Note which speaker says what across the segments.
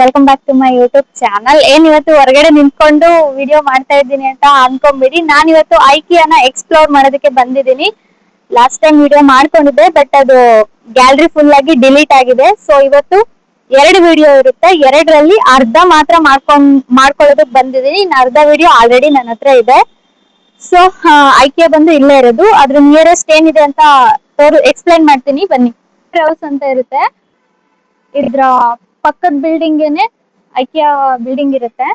Speaker 1: Welcome back to my YouTube channel. ಇವತ್ತು ಹೊರಗಡೆ ನಿಂತ್ಕೊಂಡು ವಿಡಿಯೋ ಮಾಡ್ತಾ ಇದ್ದೀನಿ ಅಂತ ಅನ್ಕೊಂಬಿಡಿ. ನಾನು ಇವತ್ತು ಐಕಿಯಾನ ಎಕ್ಸ್ಪ್ಲೋರ್ ಮಾಡೋದಕ್ಕೆ ಬಂದಿದ್ದೀನಿ. ಲಾಸ್ಟ್ ಟೈಮ್ ವಿಡಿಯೋ ಮಾಡ್ಕೊಂಡಿದ್ದೆ, ಬಟ್ ಅದು ಗ್ಯಾಲರಿ ಫುಲ್ ಆಗಿ ಡಿಲೀಟ್ ಆಗಿದೆ. ಸೊ ಇವತ್ತು 2 ವಿಡಿಯೋ ಇರುತ್ತೆ. 2ರಲ್ಲಿ ಅರ್ಧ ಮಾತ್ರ ಮಾಡ್ಕೊಳ್ಳೋದಕ್ಕೆ ಬಂದಿದ್ದೀನಿ. ಇನ್ನು ಅರ್ಧ ವಿಡಿಯೋ ಆಲ್ರೆಡಿ ನನ್ನ ಹತ್ರ ಇದೆ. ಸೊ ಐಕಿಯಾ ಬಂದು ಇಲ್ಲೇ ಇರೋದು. ಅದ್ರ ನಿಯರೆಸ್ಟ್ ಏನಿದೆ ಅಂತ ಎಕ್ಸ್ಪ್ಲೈನ್ ಮಾಡ್ತೀನಿ, ಬನ್ನಿ. ಹೌಸ್ ಅಂತ ಇರುತ್ತೆ. ಇದ್ರ ಪಕ್ಕದ ಬಿಲ್ಡಿಂಗೇನೆ ಐಕಿಯಾ ಬಿಲ್ಡಿಂಗ್ ಇರುತ್ತೆ.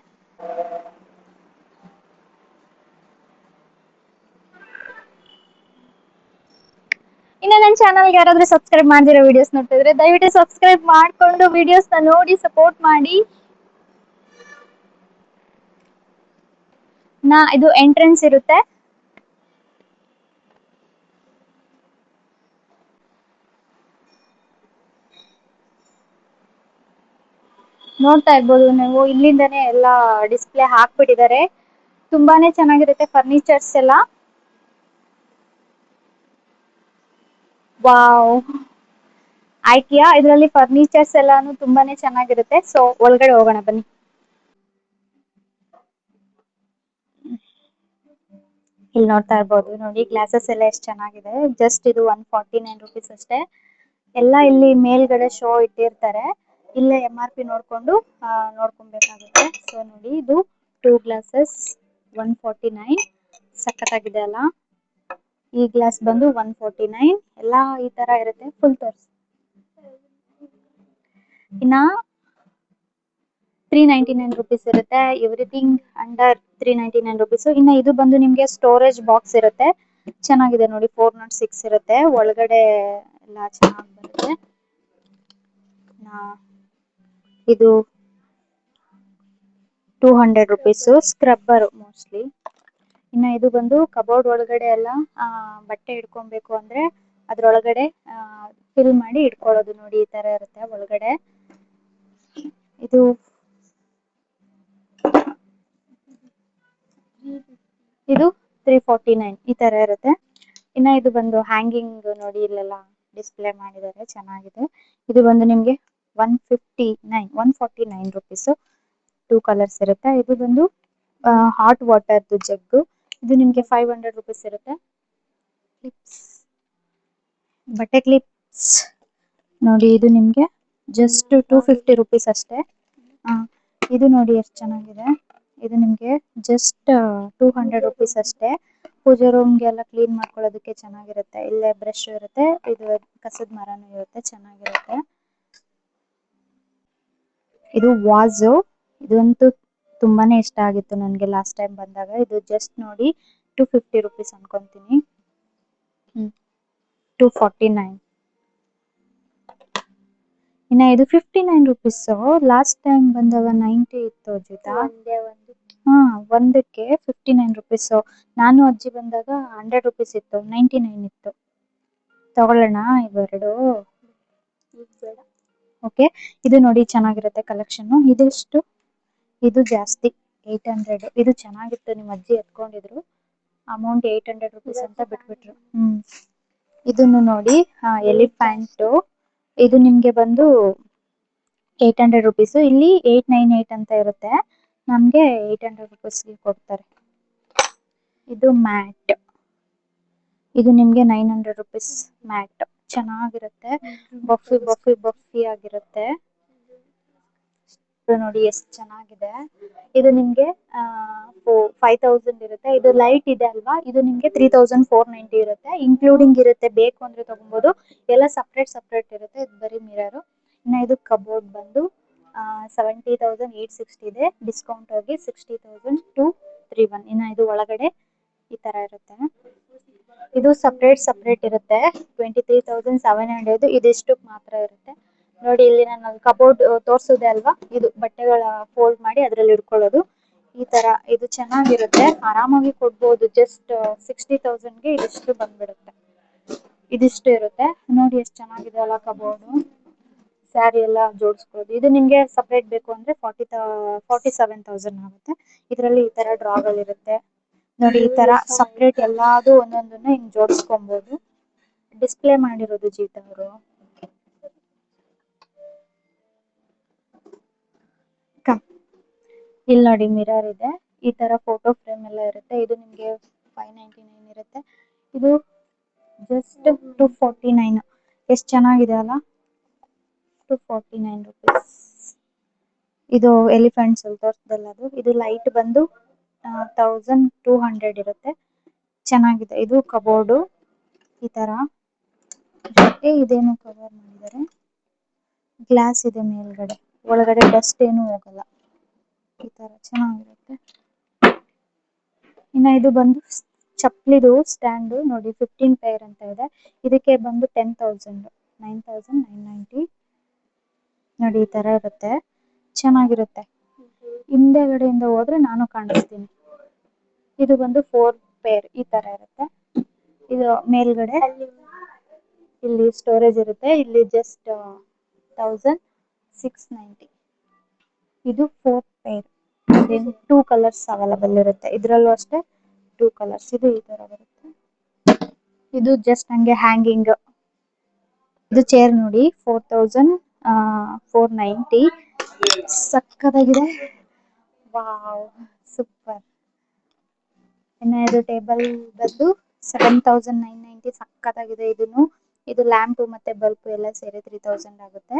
Speaker 1: ಇನ್ನು ನನ್ನ ಚಾನಲ್ಗೆ ಯಾರಾದ್ರೂ ಸಬ್ಸ್ಕ್ರೈಬ್ ಮಾಡ್ದಿರೋ ವಿಡಿಯೋಸ್ ನೋಡ್ತಿದ್ರೆ ದಯವಿಟ್ಟು ಸಬ್ಸ್ಕ್ರೈಬ್ ಮಾಡ್ಕೊಂಡು ವಿಡಿಯೋಸ್ ನೋಡಿ ಸಪೋರ್ಟ್ ಮಾಡಿ. ಇದು ಎಂಟ್ರೆನ್ಸ್ ಇರುತ್ತೆ. ನೋಡ್ತಾ ಇರ್ಬೋದು ನೀವು, ಇಲ್ಲಿಂದಾನೇ ಎಲ್ಲ ಡಿಸ್ಪ್ಲೇ ಹಾಕ್ಬಿಟ್ಟಿದ್ದಾರೆ. ತುಂಬಾನೇ ಚೆನ್ನಾಗಿರುತ್ತೆ ಫರ್ನಿಚರ್ಸ್ ಎಲ್ಲ. ವಾವ್, ಐಕಿಯಾ ಇದರಲ್ಲಿ ಫರ್ನಿಚರ್ಸ್ ಎಲ್ಲಾನು ತುಂಬಾನೇ ಚೆನ್ನಾಗಿರುತ್ತೆ. ಸೊ ಒಳಗಡೆ ಹೋಗೋಣ ಬನ್ನಿ. ಇಲ್ಲಿ ನೋಡ್ತಾ ಇರ್ಬೋದು ನೋಡಿ, ಗ್ಲಾಸಸ್ ಎಲ್ಲ ಎಷ್ಟು ಚೆನ್ನಾಗಿದೆ. ಜಸ್ಟ್ ಇದು 149 ರುಪೀಸ್ ಅಷ್ಟೇ. ಎಲ್ಲ ಇಲ್ಲಿ ಮೇಲ್ಗಡೆ ಶೋ ಇಟ್ಟಿರ್ತಾರೆ. ಇಲ್ಲೇ MRP ನೋಡ್ಕೊಂಡು ನೋಡ್ಕೊಬೇಕಾಗುತ್ತೆ. ಸೊ ನೋಡಿ, ಇದು 2 ಗ್ಲಾಸಸ್ 149. ಸಖತ್ತಾಗಿದೆ ಅಲ್ಲ. ಈ ಗ್ಲಾಸ್ ಬಂದು 149. ಎಲ್ಲ ಈ ತರ ಇರುತ್ತೆ. ಫುಲ್ ತೋರ್ಸ್. ಇನ್ನ 399 ರುಪೀಸ್ ಇರುತ್ತೆ. Everything under 399 rupees. ಇನ್ನು ಇದು ಬಂದು ನಿಮ್ಗೆ ಸ್ಟೋರೇಜ್ ಬಾಕ್ಸ್ ಇರುತ್ತೆ. ಚೆನ್ನಾಗಿದೆ ನೋಡಿ, 406 ಇರುತ್ತೆ. ಒಳಗಡೆ ಎಲ್ಲ ಚೆನ್ನಾಗಿ ಬರುತ್ತೆ. ಇದು 200 ರುಪೀಸ್. Scrubber mostly. ಇನ್ನು ಇದು ಬಂದು ಕಬೋರ್ಡ್ ಒಳಗಡೆ ಎಲ್ಲ ಬಟ್ಟೆ ಇಟ್ಕೊಬೇಕು ಅಂದ್ರೆ ಅದ್ರೊಳಗಡೆ ಫಿಲ್ ಮಾಡಿ ಇಟ್ಕೊಳ್ಳೋದು. ನೋಡಿ, ಈ ತರ ಇರುತ್ತೆ ಒಳಗಡೆ. ಇದು 349 ಈ ತರ ಇರುತ್ತೆ. ಇನ್ನ ಇದು ಬಂದು ಹ್ಯಾಂಗಿಂಗ್ ನೋಡಿ, ಇಲ್ಲೆಲ್ಲ ಡಿಸ್ಪ್ಲೇ ಮಾಡಿದ್ದಾರೆ, ಚೆನ್ನಾಗಿದೆ. ಇದು ಬಂದು ನಿಮ್ಗೆ 149 ರುಪೀಸ್. 2 ಕಲರ್ಸ್ ಇರುತ್ತೆ. ಇದು ಬಂದು ಹಾಟ್ ವಾಟರ್ದು ಜಗ್ಗು. ಇದು ನಿಮ್ಗೆ 500 ರುಪೀಸ್ ಇರುತ್ತೆ. ಬಟ್ಟೆ ಕ್ಲಿಪ್ಸ್ ನೋಡಿ, ಇದು ನಿಮ್ಗೆ ಜಸ್ಟ್ 250 ರುಪೀಸ್ ಅಷ್ಟೇ. ಇದು ನೋಡಿ ಎಷ್ಟು ಚೆನ್ನಾಗಿದೆ. ಇದು ನಿಮ್ಗೆ ಜಸ್ಟ್ 200 ರುಪೀಸ್ ಅಷ್ಟೇ. ಪೂಜೆ ರೂಮ್ಗೆಲ್ಲ ಕ್ಲೀನ್ ಮಾಡ್ಕೊಳ್ಳೋದಕ್ಕೆ ಚೆನ್ನಾಗಿರುತ್ತೆ. ಇಲ್ಲೇ ಬ್ರಷ್ ಇರುತ್ತೆ. ಇದು ಕಸದ ಮರನೂ ಇರುತ್ತೆ, ಚೆನ್ನಾಗಿರುತ್ತೆ. ಇದು ವಾಜು. ಇದಂತೂ ತುಂಬಾನೇ ಇಷ್ಟ ಆಗಿತ್ತು ನನಗೆ ಲಾಸ್ಟ್ ಟೈಮ್ ಬಂದಾಗ. ಇದು ಜಸ್ಟ್ ನೋಡಿ 250 ರುಪೀಸ್ ಅನ್ಕೊಂತೀನಿ. 249. ಇನ್ನ ಇದು 59 ರುಪೀಸ್. ಲಾಸ್ಟ್ ಟೈಮ್ ಬಂದಾಗ 90 ಇತ್ತು ಅಜಿತಾ. ಒಂದಕ್ಕೆ 59 ರುಪೀಸ್. ನಾನು ಅಜ್ಜಿ ಬಂದಾಗ 100 ರುಪೀಸ್ ಇತ್ತು, 99 ಇತ್ತು. ತಗೊಳ್ಳೋಣ ಇವೆರಡು? ಓಕೆ. ಇದು ನೋಡಿ, ಚೆನ್ನಾಗಿರುತ್ತೆ ಕಲೆಕ್ಷನ್. ಇದೆಷ್ಟು? ಇದು ಜಾಸ್ತಿ, 800. ಇದು ಚೆನ್ನಾಗಿತ್ತು, ನಿಮ್ಮ ಅಜ್ಜಿ ಎತ್ಕೊಂಡಿದ್ರು. ಅಮೌಂಟ್ 800 ರುಪೀಸ್ ಅಂತ ಬಿಟ್ಬಿಟ್ರು. ಇದನ್ನು ನೋಡಿ, ಎಲಿಫ್ಯಾಂಟ್. ಇದು ನಿಮ್ಗೆ ಬಂದು 800 ರುಪೀಸ್. ಇಲ್ಲಿ 898 ಅಂತ ಇರುತ್ತೆ. ನಮ್ಗೆ 800 ರುಪೀಸ್ಗೆ ಕೊಡ್ತಾರೆ. ಇದು ಮ್ಯಾಟ್. ಇದು ನಿಮ್ಗೆ 900 ರುಪೀಸ್ ಮ್ಯಾಟ್. ಚೆನ್ನಾಗಿರುತ್ತೆ, ಬಫಿ ಆಗಿರುತ್ತೆ. ನೋಡಿ ಎಷ್ಟು ಚೆನ್ನಾಗಿದೆ. ಇದು ನಿಮ್ಗೆ 5000 ಇರುತ್ತೆ. ಇದು ಲೈಟ್ ಇದೆ ಅಲ್ವಾ, ಇದು ನಿಮ್ಗೆ 3490 ಇರುತ್ತೆ. ಇನ್ಕ್ಲೂಡಿಂಗ್ ಇರುತ್ತೆ, ಬೇಕು ಅಂದ್ರೆ ತಗೊಬಹುದು. ಎಲ್ಲ ಸಪ್ರೇಟ್ ಇರುತ್ತೆ. ಇದು ಬರೀ ಮಿರರ್. ಇನ್ನ ಇದು ಕಬೋರ್ಡ್ ಬಂದು 70,860 ಇದೆ. ಡಿಸ್ಕೌಂಟ್ ಹೋಗಿ 60,231. ಇನ್ನ ಇದು ಒಳಗಡೆ ಈ ತರ ಇರುತ್ತೆ. ಇದು ಸಪ್ರೇಟ್ ಇರುತ್ತೆ. 23,700. ಇದಿಷ್ಟಕ್ಕೆ ಮಾತ್ರ ಇರುತ್ತೆ. ನೋಡಿ, ಇಲ್ಲಿ ನಾನು ಕಬೋರ್ಡ್ ತೋರ್ಸುದೆ ಅಲ್ವಾ, ಇದು ಬಟ್ಟೆಗಳ ಫೋಲ್ಡ್ ಮಾಡಿ ಅದ್ರಲ್ಲಿ ಇಡ್ಕೊಳ್ಳೋದು. ಈ ತರ ಇದು ಚೆನ್ನಾಗಿರುತ್ತೆ, ಆರಾಮಾಗಿ ಕೊಡ್ಬೋದು. ಜಸ್ಟ್ 60,000ಗೆ ಇದಿಷ್ಟು ಬಂದ್ಬಿಡುತ್ತೆ. ಇದಿಷ್ಟು ಇರುತ್ತೆ. ನೋಡಿ ಎಷ್ಟು ಚೆನ್ನಾಗಿದೆ ಅಲ್ಲ ಕಬೋರ್ಡು. ಸ್ಯಾರಿ ಎಲ್ಲ ಜೋಡಿಸ್ಕೊಳ್ಳೋದು. ಇದು ನಿಮ್ಗೆ ಸಪ್ರೇಟ್ ಬೇಕು ಅಂದ್ರೆ 47,000 ಆಗುತ್ತೆ. ಇದರಲ್ಲಿ ಈ ತರ ಡ್ರಾಗಳು ಇರುತ್ತೆ ನೋಡಿ. ಈ ತರ ಸಪ್ರೇಟ್ ಎಲ್ಲಾದು ಒಂದೊಂದನ್ನ ಹಿಂಗ್ ಜೋಡಿಸ್ಕೊಬಹುದು. ಡಿಸ್ಪ್ಲೇ ಮಾಡಿರೋದು ಜೀತ ಅವರು. ಇಲ್ಲಿ ನೋಡಿ ಮಿರರ್ ಇದೆ, ಈ ತರ ಫೋಟೋ ಫ್ರೇಮ್ ಎಲ್ಲ ಇರುತ್ತೆ. ಇದು ನಿಮ್ಗೆ 599 ಇರುತ್ತೆ. ಇದು ಜಸ್ಟ್ 249. ಎಷ್ಟು ಚೆನ್ನಾಗಿದೆ ಅಲ್ಲ, 249 ರುಪೀಸ್. ಇದು ಎಲಿಫೆಂಟ್ಸ್ ತೋರಿಸ್ದಲ್ಲ ಅದು. ಇದು ಲೈಟ್ ಬಂದು 1200 ಇರುತ್ತೆ. ಚೆನ್ನಾಗಿದೆ. ಇದು ಕಬೋರ್ಡು ಈ ತರ ಜೊತೆ ಇದೇನು ಕವರ್ ಮಾಡಿದ್ದಾರೆ, ಗ್ಲಾಸ್ ಇದೆ ಮೇಲ್ಗಡೆ, ಒಳಗಡೆ ಡಸ್ಟ್ ಏನು ಹೋಗಲ್ಲ. ಈ ತರ ಚೆನ್ನಾಗಿರುತ್ತೆ. ಇನ್ನ ಇದು ಬಂದು ಚಪ್ಪಲಿದು ಸ್ಟ್ಯಾಂಡ್ ನೋಡಿ, 15 ಪೇರ್ ಅಂತ ಇದೆ. ಇದಕ್ಕೆ ಬಂದು 10,000, 9,990 ನೋಡಿ. ಈ ತರ ಇರುತ್ತೆ, ಚೆನ್ನಾಗಿರುತ್ತೆ. ಹಿಂದೆಗಡೆಯಿಂದ ಹೋದ್ರೆ ನಾನು ಕಾಣಿಸ್ತೀನಿ. ಇದು ಬಂದು 4 ಪೇರ್ ಈ ತರ ಇರುತ್ತೆ. ಇದು ಮೇಲ್ಗಡೆ ಇಲ್ಲಿ ಸ್ಟೋರೇಜ್ ಇರುತ್ತೆ. ಇಲ್ಲಿ ಜಸ್ಟ್ 1690. ಇದು 4 ಪೇರ್. 2 ಕಲರ್ಸ್ ಅವೈಲಬಲ್ ಇರುತ್ತೆ. ಇದ್ರಲ್ಲೂ ಅಷ್ಟೇ 2 ಕಲರ್ಸ್. ಇದು ಈ ತರ ಬರುತ್ತೆ. ಇದು ಜಸ್ಟ್ ಹಂಗೆ ಹ್ಯಾಂಗಿಂಗ್. ಇದು ಚೇರ್ ನೋಡಿ, 4490. ಸಕ್ಕತ್ತಾಗಿದೆ, ವಾವ್ ಸೂಪರ್. ಇನ್ನ ಇದು ಟೇಬಲ್ ಬಂದು 7990. ಸಕ್ಕತ್ತಾಗಿದೆ ಇದನ್ನು. ಇದು ಲ್ಯಾಂಪ್ ಮತ್ತೆ ಬಲ್ಬ್ ಎಲ್ಲ ಸೇರಿ 3000 ಆಗುತ್ತೆ.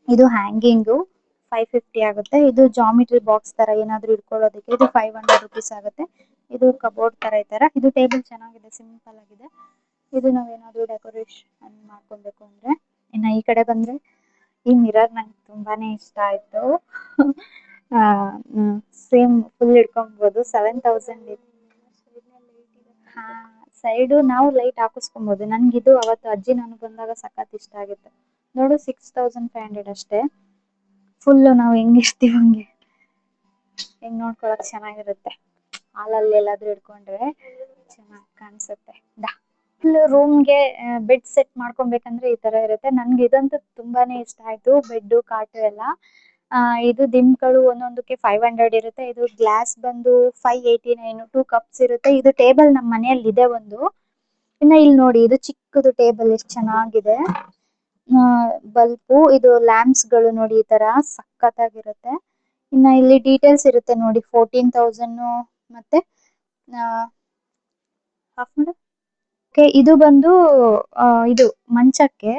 Speaker 1: ಇದು ಹ್ಯಾಂಗಿಂಗು 550 ಆಗುತ್ತೆ. ಇದು ಜಾಮಿಟ್ರಿ ಬಾಕ್ಸ್ ತರ ಏನಾದ್ರು ಇಟ್ಕೊಳ್ಳೋದಕ್ಕೆ ಇದು 500 ರುಪೀಸ್ ಆಗುತ್ತೆ. ಇದು ಕಬೋರ್ಡ್ ತರ ಈ ತರ. ಇದು ಟೇಬಲ್ ಚೆನ್ನಾಗಿದೆ, ಸಿಂಪಲ್ ಆಗಿದೆ. ಇದು ನಾವೇನಾದ್ರೂ ಡೆಕೋರೇಷನ್ ಮಾಡ್ಕೊಬೇಕು ಅಂದ್ರೆ. ಇನ್ನ ಈ ಕಡೆ ಬಂದ್ರೆ ಈ ಮಿರರ್ ನಂಗೆ ತುಂಬಾನೇ ಇಷ್ಟ ಆಯ್ತು. Same full ಇಟ್ಕೊಬಹುದು. 7000 ಹಾ, ಸೈಡು ನಾವು ಲೈಟ್ ಹಾಕಿಸ್ಕೊಬಹುದು. ನನ್ಗಿದು ಅವತ್ತು ಅಜ್ಜಿ ನಾನು ಬಂದಾಗ ಸಖತ್ ಇಷ್ಟ ಆಗಿತ್ತು. ನೋಡು 6500 ಅಷ್ಟೇ. ಫುಲ್ ನಾವು ಹೆಂಗಿರ್ತೀವಿ ಹಂಗೆ, ಹೆಂಗ್ ನೋಡ್ಕೊಳಕ್ ಚೆನ್ನಾಗಿರುತ್ತೆ. ಹಾಲಲ್ಲಿ ಎಲ್ಲಾದ್ರೂ ಇಟ್ಕೊಂಡ್ರೆ ಚೆನ್ನಾಗಿ ಕಾಣಿಸುತ್ತೆ. ರೂಮ್ಗೆ ಬೆಡ್ ಸೆಟ್ ಮಾಡ್ಕೊಬೇಕಂದ್ರೆ ಈ ತರ ಇರುತ್ತೆ. ನನ್ಗೆ ಇದಂತೂ ತುಂಬಾನೇ ಇಷ್ಟ ಆಯ್ತು, ಬೆಡ್ ಕಾಟು ಎಲ್ಲ. ಇದು ದಿಂಬ್ಗಳು ಒಂದೊಂದಕ್ಕೆ 500 ಇರುತ್ತೆ. ಇದು ಗ್ಲಾಸ್ ಬಂದು 589. 2 ಕಪ್ಸ್ ಇರುತ್ತೆ. ಇದು ಟೇಬಲ್ ನಮ್ಮ ಮನೆಯಲ್ಲಿ ಇದೆ ಒಂದು. ಇನ್ನ ಇಲ್ಲಿ ನೋಡಿ, ಇದು ಚಿಕ್ಕದು ಟೇಬಲ್ ಎಷ್ಟು ಚೆನ್ನಾಗಿದೆ. ಬಲ್ಬು, ಇದು ಲ್ಯಾಂಪ್ಸ್ ಗಳು ನೋಡಿ ಈ ತರ ಸಕ್ಕತ್ತಾಗಿರುತ್ತೆ. ಇನ್ನ ಇಲ್ಲಿ ಡೀಟೇಲ್ಸ್ ಇರುತ್ತೆ ನೋಡಿ, 14,000 ಮತ್ತೆ ಇದು ಬಂದು ಇದು ಮಂಚಕ್ಕೆ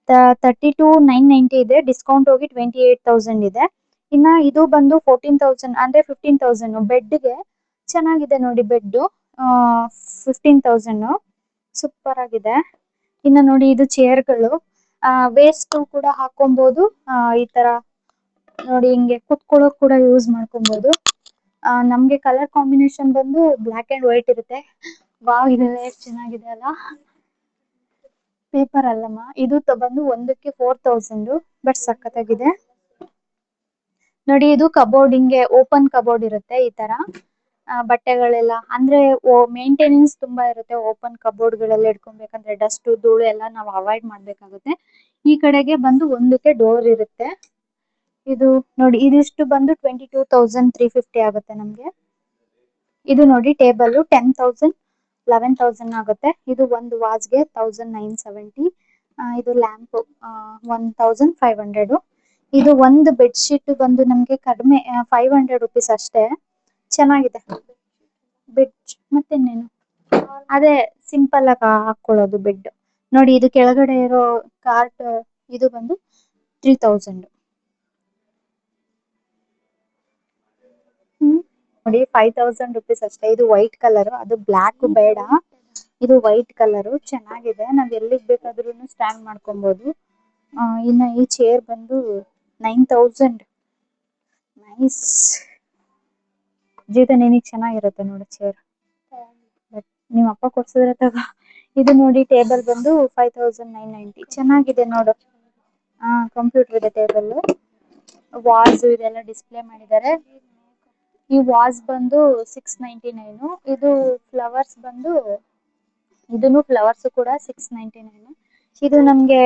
Speaker 1: 32,990 ಇದೆ. ಡಿಸ್ಕೌಂಟ್ ಹೋಗಿ 28,000 ಇದೆ. ಇನ್ನ ಇದು ಬಂದು 14,000 ಅಂದ್ರೆ 15,000. ಬೆಡ್ಗೆ ಚೆನ್ನಾಗಿದೆ ನೋಡಿ, ಬೆಡ್ 15,000 ಸೂಪರ್ ಆಗಿದೆ. ಇನ್ನ ನೋಡಿ, ಇದು ಚೇರ್ಗಳು ವೇಸ್ಟ್ ಕೂಡ ಹಾಕೊಬಹುದು. ಈ ತರ ನೋಡಿ, ಹಿಂಗೆ ಕುತ್ಕೊಳ್ಳೋಕ್ ಕೂಡ ಯೂಸ್ ಮಾಡ್ಕೊಬಹುದು. ನಮ್ಗೆ ಕಲರ್ ಕಾಂಬಿನೇಷನ್ ಬಂದು ಬ್ಲಾಕ್ ಅಂಡ್ ವೈಟ್ ಇರುತ್ತೆ. ವಾವ್, ಇದೆಲ್ಲ ಎಷ್ಟು ಚೆನ್ನಾಗಿದೆ ಅಲ್ಲ. ಪೇಪರ್ ಅಲ್ಲಮ್ಮ, ಇದು ಬಂದು ಒಂದಕ್ಕೆ 4000. ಬಟ್ ಸಖತ್ತಾಗಿದೆ ನೋಡಿ. ಇದು ಕಬೋರ್ಡ್, ಹಿಂಗೆ ಓಪನ್ ಕಬೋರ್ಡ್ ಇರುತ್ತೆ ಈ ತರ. ಬಟ್ಟೆಗಳೆಲ್ಲ ಅಂದ್ರೆ ಮೇಂಟೆನೆನ್ಸ್ ತುಂಬಾ ಇರುತ್ತೆ. ಓಪನ್ ಕಬೋರ್ಡ್ ಗಳೆಲ್ಲ ಇಟ್ಕೊಬೇಕಂದ್ರೆ ಡಸ್ಟ್ ಧೂಳು ಎಲ್ಲ ನಾವು ಅವಾಯ್ಡ್ ಮಾಡ್ಬೇಕಾಗುತ್ತೆ. ಈ ಕಡೆಗೆ ಬಂದು ಒಂದಕ್ಕೆ ಡೋರ್ ಇರುತ್ತೆ. ಇದು ನೋಡಿ, ಇದಿಷ್ಟು ಬಂದು 22,350 ಆಗುತ್ತೆ ನಮ್ಗೆ. ಇದು ನೋಡಿ ಟೇಬಲ್ 10,000, 11,000 ಆಗುತ್ತೆ. ಇದು ಒಂದು ವಾಸ್ಗೆ 1970. ಇದು ಲ್ಯಾಂಪ್ 1500. ಇದು ಒಂದು ಬೆಡ್ ಶೀಟ್ ಬಂದು ನಮ್ಗೆ ಕಡಿಮೆ 500 ರುಪೀಸ್ ಅಷ್ಟೇ. ಚೆನ್ನಾಗಿದೆ ಬೆಡ್. ಮತ್ತೆನ್ನೇನು, ಅದೇ ಸಿಂಪಲ್ ಆಗಿ ಹಾಕೊಳ್ಳೋದು ಬೆಡ್ ನೋಡಿ. ಇದು ಕೆಳಗಡೆ ಇರೋ ಕಾರ್ಟ್, ಇದು ಬಂದು 3000 ನೋಡಿ. 5000 ರುಪೀಸ್ ಅಷ್ಟೇ. ಇದು ವೈಟ್ ಕಲರ್, ಅದು ಬ್ಲಾಕ್ ಬೇಡ. ಇದು ವೈಟ್ ಕಲರ್ ಚೆನ್ನಾಗಿದೆ. ನಾವ್ ಎಲ್ಲಿಗ್ ಬೇಕಾದ್ರೂ ಸ್ಟ್ಯಾಂಡ್ ಮಾಡ್ಕೊಬಹುದು. ಇನ್ನ ಈ ಚೇರ್ ಬಂದು 9000. ನೈಸ್. ಜೀತ ನಿನಗ್ ಚೆನ್ನಾಗಿರುತ್ತೆ ನೋಡು ಚೇರ್. ಬಟ್ ನಿಮ್ ಅಪ್ಪ ಕೊಡ್ಸಿದ್ರೆ ತಗೋ. ಇದು ನೋಡಿ, ಟೇಬಲ್ ಬಂದು 5,990. ಚೆನ್ನಾಗಿದೆ ನೋಡು. ಕಂಪ್ಯೂಟರ್ ಇದೆ ಟೇಬಲ್. ವಾಸ್ ಇದೆಲ್ಲ ಡಿಸ್ಪ್ಲೇ ಮಾಡಿದ್ದಾರೆ. ಈ ವಾಸ್ ಬಂದು 699. ಇದು ಫ್ಲವರ್ಸ್ ಬಂದು, ಇದನ್ನು ಫ್ಲವರ್ಸ್ ಕೂಡ 699. ಇದು ನಮ್ಗೆ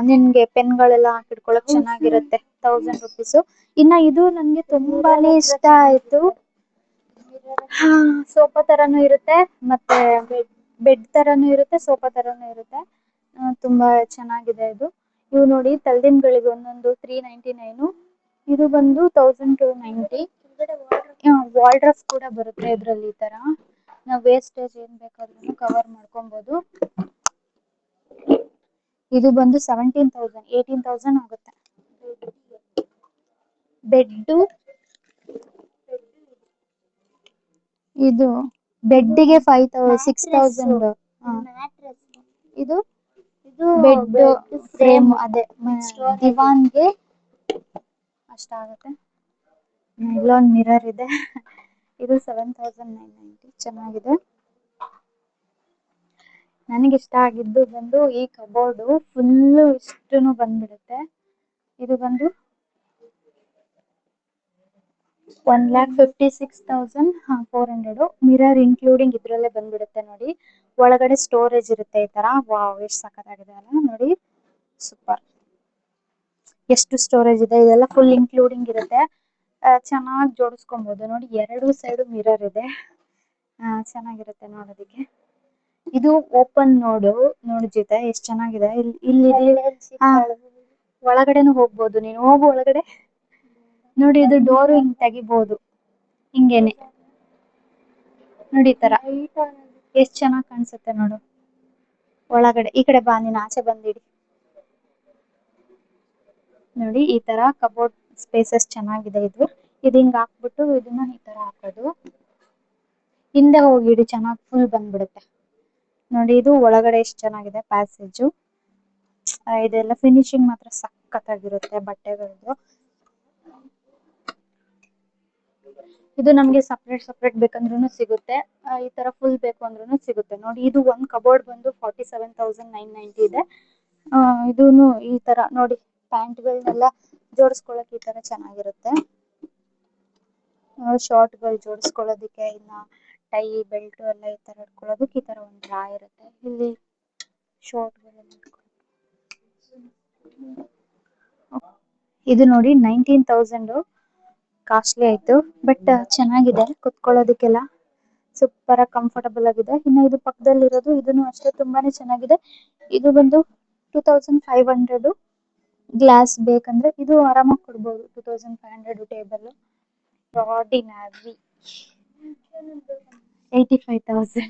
Speaker 1: ನಿನ್ಗೆ ಪೆನ್ಗಳೆಲ್ಲ ಹಾಕಿಡ್ಕೊಳಕ್ ಚೆನ್ನಾಗಿರುತ್ತೆ. 1000 ರುಪೀಸ್. ಇನ್ನ ಇದು ನನ್ಗೆ ತುಂಬಾನೇ ಇಷ್ಟ ಆಯ್ತು. ಸೋಫಾ ತರಾನು ಇರುತ್ತೆ, ಮತ್ತೆ ಬೆಡ್ ತರಾನು ಇರುತ್ತೆ, ಸೋಫಾ ತರಾನು ಇರುತ್ತೆ. ತುಂಬಾ ಚೆನ್ನಾಗಿದೆ ಇದು. ಇವು ನೋಡಿ, ತಲ್ದಿಂಗಳಿಗೆ ಒಂದೊಂದು 399. ಇದು ಬಂದು 1290. ವಾಲ್ಡ್ರಫ್ ಕೂಡ ಬರುತ್ತೆ ಇದ್ರಲ್ಲಿ. ಈ ತರ ನಾವು ವೇಸ್ಟೇಜ್ ಏನ್ ಬೇಕಾದ್ರೂ ಕವರ್ ಮಾಡ್ಕೊಬಹುದು. ಇದು ಬಂದು 17,000 18,000 ಆಗುತ್ತೆ. ಬೆಡ್ ಇದು ಬೆಡ್ಗೆ 6,000. ಇದು ಬೆಡ್ ಫ್ರೇಮ್ ಅದೇ ದಿವಾನ್ಗೆ ಅಷ್ಟಾಗುತ್ತೆ. ಇಲ್ಲೊಂದು ಮಿರರ್ ಇದೆ. ಇದು 7,990 ಚೆನ್ನಾಗಿದೆ. ನನಗೆ ಇಷ್ಟ ಆಗಿದ್ದು ಬಂದು ಈ ಕಬೋರ್ಡ್ ಫುಲ್ಲು ಇಷ್ಟುನು ಬಂದ್ಬಿಡುತ್ತೆ. ಇದು ಬಂದು 1,56,400. ಮಿರರ್ ಇನ್ಕ್ಲೂಡಿಂಗ್ ಇದ್ರಲ್ಲೇ ಬಂದ್ಬಿಡುತ್ತೆ ನೋಡಿ. ಒಳಗಡೆ ಸ್ಟೋರೇಜ್ ಇರುತ್ತೆ ಈ ತರ. ವಾವ್, ಎಷ್ಟು ಸಖತ್ತಾಗಿದೆ ಅಲ್ಲ ನೋಡಿ, ಸೂಪರ್. ಎಷ್ಟು ಸ್ಟೋರೇಜ್ ಇದೆ, ಇದೆಲ್ಲ ಫುಲ್ ಇನ್ಕ್ಲೂಡಿಂಗ್ ಇರುತ್ತೆ. ಚೆನ್ನಾಗಿ ಜೋಡಿಸ್ಕೊಬಹುದು ನೋಡಿ. ಎರಡು ಸೈಡ್ ಮಿರರ್ ಇದೆ, ಚೆನ್ನಾಗಿರುತ್ತೆ ನೋಡೋದಕ್ಕೆ. ಇದು ಓಪನ್ ನೋಡು ಜೊತೆ ಎಷ್ಟು ಚೆನ್ನಾಗಿದೆ. ಇಲ್ಲಿ ಒಳಗಡೆನು ಹೋಗ್ಬೋದು, ನೀನು ಹೋಗು ಒಳಗಡೆ ನೋಡಿ. ಇದು ಡೋರು ಹಿಂಗ್ ತೆಗಿಬಹುದು ಹಿಂಗೇನೆ ನೋಡಿ. ಈ ತರ ಎಷ್ಟ್ ಚೆನ್ನಾಗಿ ಕಾಣಿಸುತ್ತೆ ನೋಡು ಒಳಗಡೆ. ಈ ಕಡೆ ಬಾ, ನೀನ್ ಆಚೆ ಬಂದಿಡಿ ನೋಡಿ. ಈ ತರ ಕಬೋರ್ಡ್ ಸ್ಪೇಸಸ್ ಚೆನ್ನಾಗಿದೆ. ಇದು ಹಿಂಗ್ ಹಾಕ್ಬಿಟ್ಟು ಇದನ್ನ ಈ ತರ ಹಾಕೋದು. ಹಿಂದೆ ಹೋಗಿಡಿ, ಚೆನ್ನಾಗಿ ಫುಲ್ ಬಂದ್ಬಿಡುತ್ತೆ ನೋಡಿ. ಇದು ಒಳಗಡೆ ಎಷ್ಟು ಚೆನ್ನಾಗಿದೆ ಪ್ಯಾಸೇಜು. ಇದೆಲ್ಲ ಫಿನಿಶಿಂಗ್ ಮಾತ್ರ ಸಖತ್ತಾಗಿರುತ್ತೆ ಬಟ್ಟೆಗಳದ್ದು. ಇದು ನಮ್ಗೆ ಸಪ್ರೇಟ್ ಬೇಕಂದ್ರೂ ಸಿಗುತ್ತೆ. ಈ ತರ ಫುಲ್ ಬೇಕು ಅಂದ್ರೂ ಸಿಗುತ್ತೆ ನೋಡಿ. ಇದು ಒಂದ್ ಕಬೋರ್ಡ್ ಬಂದು 47,990 ಇದೆ. ಇದೂನು ಈ ತರ ನೋಡಿ, ಪ್ಯಾಂಟ್ಗಳನ್ನೆಲ್ಲ ಜೋಡಿಸ್ಕೊಳಕ್ ಈ ತರ ಚೆನ್ನಾಗಿರುತ್ತೆ. ಶಾರ್ಟ್ಗಳು ಜೋಡಿಸ್ಕೊಳ್ಳೋದಿಕ್ಕೆ, ಇನ್ನ ಟೈ ಬೆಲ್ಟ್ ಎಲ್ಲ ಈ ತರ ಇಟ್ಕೊಳ್ಳೋದಕ್ಕೆ ಈ ತರ ಒಂದು ಡ್ರಾ ಇರುತ್ತೆ. ಇಲ್ಲಿ ಶಾರ್ಟ್ಗಳೆಲ್ಲ ಇದು ನೋಡಿ 19,000. ಕಾಸ್ಟ್ಲಿ ಆಯ್ತು, ಬಟ್ ಚೆನ್ನಾಗಿದೆ ಕುತ್ಕೊಳ್ಳೋದಕ್ಕೆಲ್ಲ. ಸೂಪರ್ ಆಗಿ ಕಂಫರ್ಟಬಲ್ ಆಗಿದೆ. ಇನ್ನು ಇದು ಪಕ್ಕದಲ್ಲಿರೋದು ಇದನ್ನು ಅಷ್ಟೇ ತುಂಬಾನೇ ಚೆನ್ನಾಗಿದೆ. ಇದು ಬಂದು 2,500. ಗ್ಲಾಸ್ ಬೇಕಂದ್ರೆ ಇದು ಆರಾಮಾಗಿ ಕೊಡ್ಬೋದು. 2,500 ಟೇಬಲ್. ಆರ್ಡಿನರಿ 85,000.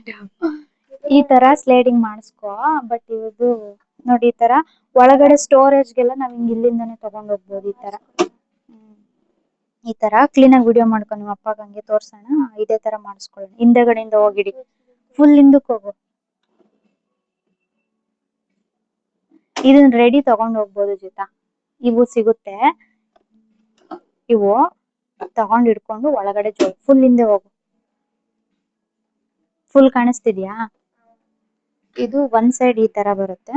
Speaker 1: ಈ ತರ ಸ್ಲೈಡಿಂಗ್ ಮಾಡಿಸ್ಕೋ. ಬಟ್ ಇದು ನೋಡಿ, ಈ ತರ ಒಳಗಡೆ ಸ್ಟೋರೇಜ್ಗೆಲ್ಲ ನಾವ್ ಹಿಂಗ್ ಇಲ್ಲಿಂದಾನೆ ತಗೊಂಡ್ ಹೋಗ್ಬೋದು. ಈ ತರ ಕ್ಲೀನ್ ಆಗಿ ವಿಡಿಯೋ ಮಾಡ್ಕೊಂಡು ನಿಮ್ಮ ಅಪ್ಪಗೆ ಹಂಗೆ ತೋರ್ಸೋಣ. ಇದೇ ತರ ಮಾಡಿಸ್ಕೊಳ್ಳೋಣ. ಹಿಂದೆಗಡೆಯಿಂದ ಹೋಗಿಡಿ, ಫುಲ್ ಹಿಂದಕ್ಕೆ ಹೋಗು. ಇದನ್ನ ರೆಡಿ ತಗೊಂಡ್ ಹೋಗ್ಬೋದು ಜೊತೆ. ಇವು ಸಿಗುತ್ತೆ, ಇವು ತಗೊಂಡ್ ಇಟ್ಕೊಂಡು ಒಳಗಡೆ ಫುಲ್ ಹಿಂದೆ ಹೋಗು. ಫುಲ್ ಕಾಣಿಸ್ತಿದ್ಯಾ? ಇದು ಒಂದ್ ಸೈಡ್ ಈ ತರ ಬರುತ್ತೆ,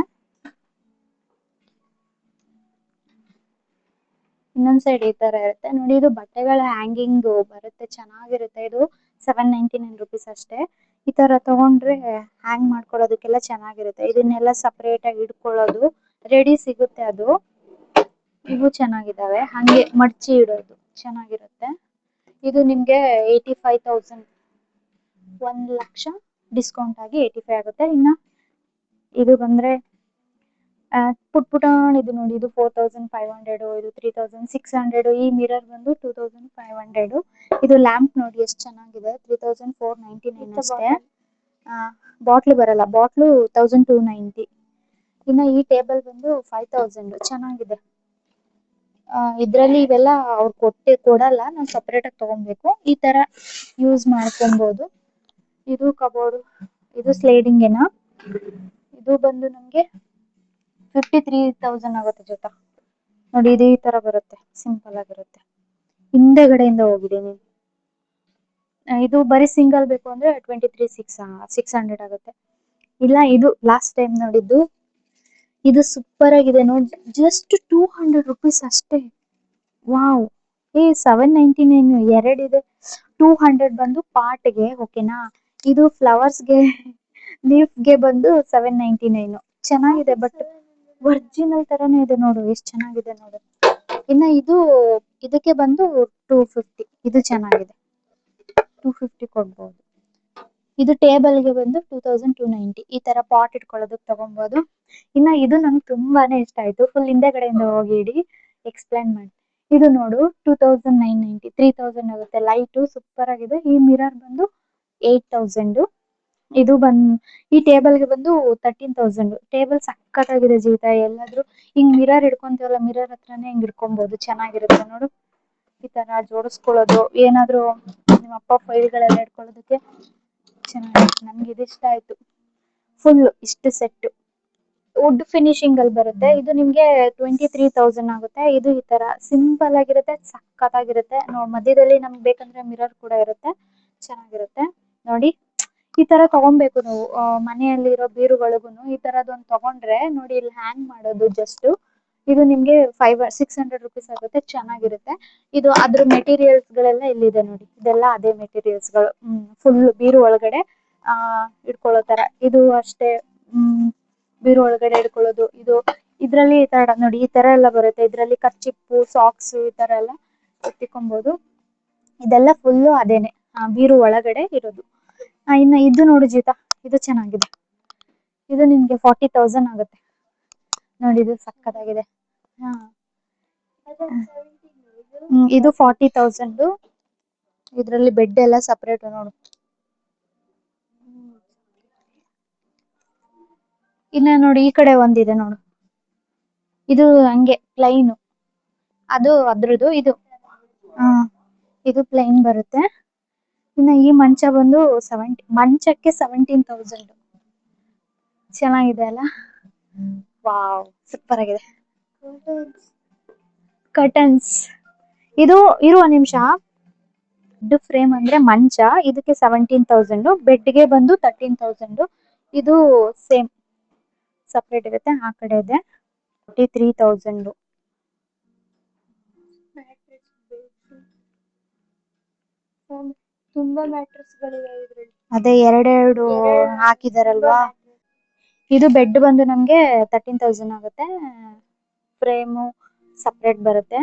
Speaker 1: ಇನ್ನೊಂದ್ ಸೈಡ್ ಈ ತರ ಇರುತ್ತೆ ನೋಡಿ. ಇದು ಬಟ್ಟೆಗಳ ಹ್ಯಾಂಗಿಂಗ್ ಬರುತ್ತೆ, ಚೆನ್ನಾಗಿರುತ್ತೆ. ಇದು 799 rupees ಅಷ್ಟೇ. ಈ ತರ ತಗೊಂಡ್ರೆ ಹ್ಯಾಂಗ್ ಮಾಡ್ಕೊಳ್ಳೋದಕ್ಕೆಲ್ಲ ಚೆನ್ನಾಗಿರುತ್ತೆ. ಇದನ್ನೆಲ್ಲ ಸಪರೇಟ್ ಆಗಿ ಇಟ್ಕೊಳ್ಳೋದು ರೆಡಿ ಸಿಗುತ್ತೆ ಅದು. ಇವು ಚೆನ್ನಾಗಿದ್ದಾವೆ, ಹಂಗೆ ಮಡ್ಚಿ ಇಡೋದು ಚೆನ್ನಾಗಿರುತ್ತೆ. ಇದು ನಿಮ್ಗೆ 85,000, 1,00,000 ಡಿಸ್ಕೌಂಟ್ ಆಗಿ 85 ಆಗುತ್ತೆ. ಇನ್ನ ಇದು ಬಂದ್ರೆ ಪುಟ್ಪುಟಾಣ್ ಇದು ನೋಡಿ. ಇದು 4,500, ಇದು 3,600. ಈ ಮಿರರ್ ಬಂದು 2,500. ಇದು ಲ್ಯಾಂಪ್ ನೋಡಿ ಎಷ್ಟು ಚೆನ್ನಾಗಿದೆ, 3,499 ಅಷ್ಟೇ. ಬಾಟ್ಲು ಬರಲ್ಲ, ಬಾಟ್ಲು 1,290. ಇನ್ನು ಈ ಟೇಬಲ್ ಬಂದು 5,000. ಚೆನ್ನಾಗಿದೆ. ಇದ್ರಲ್ಲಿ ಇವೆಲ್ಲ ಅವ್ರು ಕೊಡಲ್ಲ, ನಾವು ಸಪರೇಟ್ ಆಗಿ ತಗೊಬೇಕು. ಈ ತರ ಯೂಸ್ ಮಾಡ್ಕೊಬಹುದು. ಇದು ಕಬೋರ್ಡ್, ಇದು ಸ್ಲೈಡಿಂಗ್ ಏನಾ. ಇದು ಬಂದು ನಮ್ಗೆ 53,000 ಆಗುತ್ತೆ ಜೊತೆ ನೋಡಿ. ಇದು ಈ ತರ ಬರುತ್ತೆ, ಸಿಂಪಲ್ ಆಗಿರುತ್ತೆ. ಹಿಂದೆಗಡೆಯಿಂದ ಹೋಗಿದ್ದೀನಿ. ಇದು ಬರೀ ಸಿಂಗಲ್ ಬೇಕು ಅಂದ್ರೆ 23,600 ಆಗುತ್ತೆ. ಇಲ್ಲ, ಇದು ಲಾಸ್ಟ್ ಟೈಮ್ ನೋಡಿದ್ದು. ಇದು ಸೂಪರ್ ಆಗಿದೆ ನೋಡಿ, ಜಸ್ಟ್ 200 rupees ಅಷ್ಟೇ. ವಾವ್. 799 ಎರಡಿದೆ. 200 ಬಂದು ಪಾಟ್ಗೆ, ಓಕೆನಾ. ಇದು ಫ್ಲವರ್ಸ್ಗೆ ಲೀಫ್ಗೆ ಬಂದು 799. ಚೆನ್ನಾಗಿದೆ, ಬಟ್ ಒರಿಜಿನಲ್ ತರಾನೇ ಇದೆ ನೋಡು, ಎಷ್ಟು ಚೆನ್ನಾಗಿದೆ ನೋಡು. ಇನ್ನ ಇದಕ್ಕೆ ಬಂದು 250. ಇದು ಚೆನ್ನಾಗಿದೆ, 250 ಕೊಡ್ಬೋದು. ಇದು ಟೇಬಲ್ಗೆ ಬಂದು 2,290. ಈ ತರ ಪಾಟ್ ಇಟ್ಕೊಳ್ಳೋದಕ್ಕೆ ತಗೊಬಹುದು. ಇನ್ನ ಇದು ನಂಗೆ ತುಂಬಾನೇ ಇಷ್ಟ ಆಯ್ತು. ಫುಲ್ ಹಿಂದೆಗಡೆಯಿಂದ ಹೋಗಿಡಿ, ಎಕ್ಸ್ಪ್ಲೈನ್ ಮಾಡಿ. ಇದು ನೋಡು 2990 3000 ಆಗುತ್ತೆ. ಲೈಟು ಸೂಪರ್ ಆಗಿದೆ. ಈ ಮಿರರ್ ಬಂದು 8000. ಇದು ಈ ಟೇಬಲ್ಗೆ ಬಂದು 13000. ಟೇಬಲ್ ಸಕ್ಕತ್ತಾಗಿದೆ ಜೀವಿತ. ಎಲ್ಲಾದ್ರೂ ಹಿಂಗ್ ಮಿರರ್ ಹಿಡ್ಕೊಂತೀವಲ್ಲ, ಮಿರರ್ ಹತ್ರನೇ ಹಿಂಗ್ ಹಿಡ್ಕೊಬಹುದು, ಚೆನ್ನಾಗಿರುತ್ತೆ ನೋಡು. ಈ ತರ ಜೋಡಿಸ್ಕೊಳ್ಳೋದು, ಏನಾದ್ರೂ ನಿಮ್ಮ ಅಪ್ಪ ಫೈಲ್ಗಳೆಲ್ಲ ಇಟ್ಕೊಳ್ಳೋದಕ್ಕೆ ಚೆನ್ನಾಗಿರುತ್ತೆ. ನಮ್ಗೆ ಇದಿಷ್ಟ ಆಯ್ತು. ಫುಲ್ ಇಷ್ಟು ಸೆಟ್ ವುಡ್ ಫಿನಿಶಿಂಗ್ ಅಲ್ಲಿ ಬರುತ್ತೆ. ಇದು ನಿಮ್ಗೆ 23,000 ಆಗುತ್ತೆ. ಇದು ಈ ತರ ಸಿಂಪಲ್ ಆಗಿರುತ್ತೆ, ಸಕ್ಕತ್ತಾಗಿರುತ್ತೆ. ಮಧ್ಯದಲ್ಲಿ ನಮ್ಗೆ ಬೇಕಂದ್ರೆ ಮಿರರ್ ಕೂಡ ಇರುತ್ತೆ, ಚೆನ್ನಾಗಿರುತ್ತೆ ನೋಡಿ. ಈ ತರ ತಗೊಬೇಕು ನಾವು. ಮನೆಯಲ್ಲಿರೋ ಬೀರುಗಳಿಗೂನು ಈ ತರದೊಂದು ತಗೊಂಡ್ರೆ ನೋಡಿ, ಇಲ್ಲಿ ಹ್ಯಾಂಗ್ ಮಾಡೋದು ಜಸ್ಟ್. ಇದು ನಿಮ್ಗೆ 600 ರುಪೀಸ್ ಆಗುತ್ತೆ, ಚೆನ್ನಾಗಿರುತ್ತೆ. ಇದು ಅದ್ರ ಮೆಟೀರಿಯಲ್ಸ್ ಗಳೆಲ್ಲ ಇಲ್ಲಿದೆ ನೋಡಿ, ಇದೆಲ್ಲ ಅದೇ ಮೆಟೀರಿಯಲ್ಸ್ ಗಳು. ಫುಲ್ ಬೀರು ಒಳಗಡೆ ಇಟ್ಕೊಳ್ಳೋ ತರ. ಇದು ಅಷ್ಟೇ, ಬೀರು ಒಳಗಡೆ ಇಡ್ಕೊಳ್ಳೋದು. ಇದು ಇದ್ರಲ್ಲಿ ಈ ತರ ನೋಡಿ, ಈ ತರ ಎಲ್ಲ ಬರುತ್ತೆ. ಇದ್ರಲ್ಲಿ ಕರ್ಚಿಪ್ಪು, ಸಾಕ್ಸ್ ಈ ತರ ಎಲ್ಲ ಎತ್ತಿಕೊಬಹುದು. ಇದೆಲ್ಲ ಫುಲ್ಲು ಅದೇನೆ, ಬೀರು ಒಳಗಡೆ ಇರೋದು. ಇನ್ನು ಇದು ನೋಡು ಜೀತಾ, ಇದು ಚೆನ್ನಾಗಿದೆ. ಇದು ನಿಮ್ಗೆ 40,000 ಆಗುತ್ತೆ ನೋಡಿ. ಇದು ಸಕ್ಕತ್ತಾಗಿದೆ. ಹಾ, ಇದು 40,000. ಇದ್ರಲ್ಲಿ ಬೆಡ್ ಎಲ್ಲ ಸಪರೇಟ್ ನೋಡು. ಇನ್ನ ನೋಡಿ, ಈ ಕಡೆ ಒಂದಿದೆ ನೋಡು. ಇದು ಹಂಗೆ ಪ್ಲೈನ್, ಅದು ಅದ್ರದ್ದು. ಇದು ಪ್ಲೈನ್ ಬರುತ್ತೆ. ಇನ್ನ ಈ ಮಂಚ ಬಂದು ಮಂಚಕ್ಕೆ 17,000. ಚೆನ್ನಾಗಿದೆ ಅಲ್ಲ? ವಾವ್, ಸೂಪರ್ ಆಗಿದೆ. ಕರ್ಟನ್ಸ್. ಇದು ಇರುವ ನಿಮಿಷ. ಫ್ರೇಮ್ ಅಂದ್ರೆ ಮಂಚ, ಇದಕ್ಕೆ 17,000. ಬೆಡ್ಗೆ ಬಂದು 13,000. ಇದು ಸೇಮ್ ಸಪ್ರೇಟ್ ಇರುತ್ತೆ. ಆ ಕಡೆ ಇದೆ 43,000. ತುಂಬಾ ಮ್ಯಾಟ್ರೆಸ್ ಗಳಿವೆ ಇದ್ರಲ್ಲಿ. ಅದೇ ಎರಡೆರಡು ಹಾಕಿದಾರಲ್ವಾ. ಇದು ಬೆಡ್ ಬಂದು ನಮ್ಗೆ 13,000 ಆಗುತ್ತೆ. ಫ್ರೇಮು ಸಪ್ರೇಟ್ ಬರುತ್ತೆ.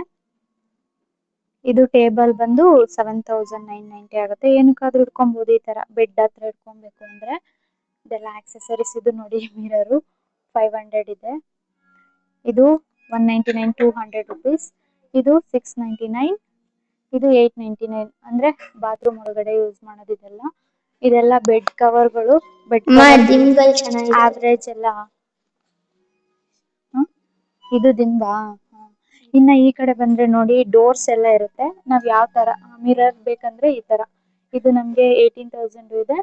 Speaker 1: ಇದು ಟೇಬಲ್ ಬಂದು 7,990 ಆಗುತ್ತೆ. ಏನಕ್ಕಾದ್ರೂ ಇಟ್ಕೊಬಹುದು ಈ ತರ, ಬೆಡ್ ಹತ್ರ ಇಟ್ಕೊಬೇಕು ಅಂದ್ರೆ. ಇದೆಲ್ಲ ಆಕ್ಸೆಸರೀಸ್. ಇದು ನೋಡಿ ಮಿರರು 500 ಇದೆ. ಇದು 199, 200 ರುಪೀಸ್. ಇದು 699. ಇದು 899. ಅಂದ್ರೆ ಬಾತ್ರೂಮ್ ಒಳಗಡೆ ಯೂಸ್ ಮಾಡೋದು ಇದೆಲ್ಲ. ಇದೆಲ್ಲ ಬೆಡ್ ಕವರ್ಗಳು. ಬೆಡ್ ಆವರೇಜ್ ಎಲ್ಲ. ಇದು ದಿಂಬಾ. ಇನ್ನ ಈ ಕಡೆ ಬಂದ್ರೆ ನೋಡಿ, ಡೋರ್ಸ್ ಎಲ್ಲ ಇರುತ್ತೆ. ನಾವ್ ಯಾವ ತರ ಮಿರರ್ ಬೇಕಂದ್ರೆ ಈ ತರ. ಇದು ನಮ್ಗೆ 18,000 ಇದೆ.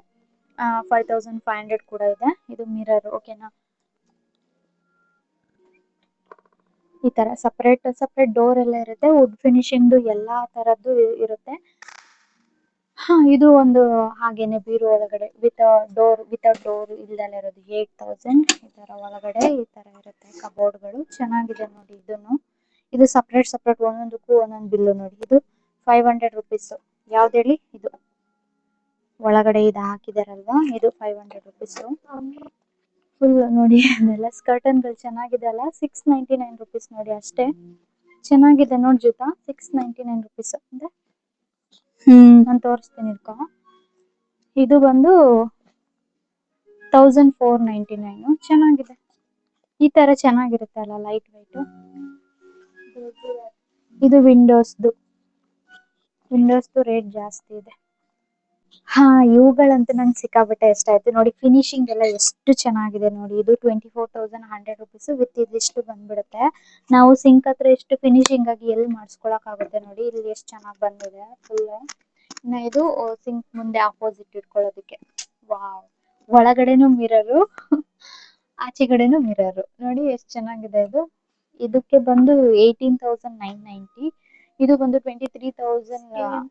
Speaker 1: 5,500 ಕೂಡ ಇದೆ. ಇದು ಮಿರರ್, ಓಕೆನಾ? ಈ ತರ ಸಪರೇಟ್ ಸಪರೇಟ್ ಡೋರ್ ಎಲ್ಲ ಇರುತ್ತೆ. ವುಡ್ ಫಿನಿಶಿಂಗ್ ಎಲ್ಲಾ ತರದ್ದು ಇರುತ್ತೆ. ಇದು ಒಂದು ಹಾಗೇನೆ ಬೀರು ಒಳಗಡೆ ವಿತೌಟ್ ಡೋರ್ ಇಲ್ದಲೆ ಇರೋದು 8,000. ಈ ತರ ಒಳಗಡೆ ಈ ತರ ಇರುತ್ತೆ ಕಬೋರ್ಡ್ಗಳು. ಚೆನ್ನಾಗಿದೆ ನೋಡಿ. ಇದು ಸಪರೇಟ್ ಸಪರೇಟ್ ಒಂದೊಂದಕ್ಕೂ ಒಂದೊಂದು ಬಿಲ್ಲು ನೋಡಿ. ಇದು 500 ರುಪೀಸ್. ಯಾವ್ದು ಹೇಳಿ? ಇದು ಒಳಗಡೆ ಇದು ಹಾಕಿದಾರಲ್ವಾ, ಇದು 500 ರುಪೀಸ್. ಫುಲ್ ನೋಡಿ, ಅದೆಲ್ಲ ಸ್ಕರ್ಟನ್ಗಳು ಚೆನ್ನಾಗಿದೆ ಅಲ್ಲ. 699 ರುಪೀಸ್ ನೋಡಿ ಅಷ್ಟೇ. ಚೆನ್ನಾಗಿದೆ ನೋಡ್ ಜೂತಾ, 699 ರುಪೀಸ್. ಅಂದ್ರೆ ನಾನು ತೋರಿಸ್ತೀನಿ ಇಟ್ಕೋ. ಇದು ಬಂದು 1,499. ಚೆನ್ನಾಗಿದೆ. ಈ ತರ ಚೆನ್ನಾಗಿರುತ್ತೆ ಅಲ್ಲ, ಲೈಟ್ ವೈಟ್. ಇದು ವಿಂಡೋಸ್ದು ರೇಟ್ ಜಾಸ್ತಿ ಇದೆ. ಇವುಗಳಂತೂ ನಂಗೆ ಸಿಕ್ಕಾಪಟ್ಟೆ ಇಷ್ಟ ಆಯ್ತು ನೋಡಿ. ಫಿನಿಶಿಂಗ್ ಎಲ್ಲ ಎಷ್ಟು ಚೆನ್ನಾಗಿದೆ ನೋಡಿ. ಇದು 24,100 ರುಪೀಸ್. ವಿತ್ ಇದಿಷ್ಟು ಬಂದ್ಬಿಡುತ್ತೆ. ನಾವು ಸಿಂಕ್ ಹತ್ರ ಎಷ್ಟು ಫಿನಿಶಿಂಗ್ ಆಗಿ ಎಲ್ಲಿ ಮಾಡಿಸ್ಕೊಳಕ್ ಆಗುತ್ತೆ ನೋಡಿ. ಇಲ್ಲಿ ಎಷ್ಟು ಚೆನ್ನಾಗಿ ಬಂದಿದೆ ಫುಲ್. ಇನ್ನ ಇದು ಸಿಂಕ್ ಮುಂದೆ ಆಪೋಸಿಟ್ ಇಟ್ಕೊಳ್ಳೋದಕ್ಕೆ. ವಾವ್, ಒಳಗಡೆನು ಮಿರರು, ಆಚೆಗಡೆನು ಮಿರರು ನೋಡಿ, ಎಷ್ಟು ಚೆನ್ನಾಗಿದೆ ಇದು. ಇದಕ್ಕೆ ಬಂದು 18,990. ಇದು ಬಂದು 23,000.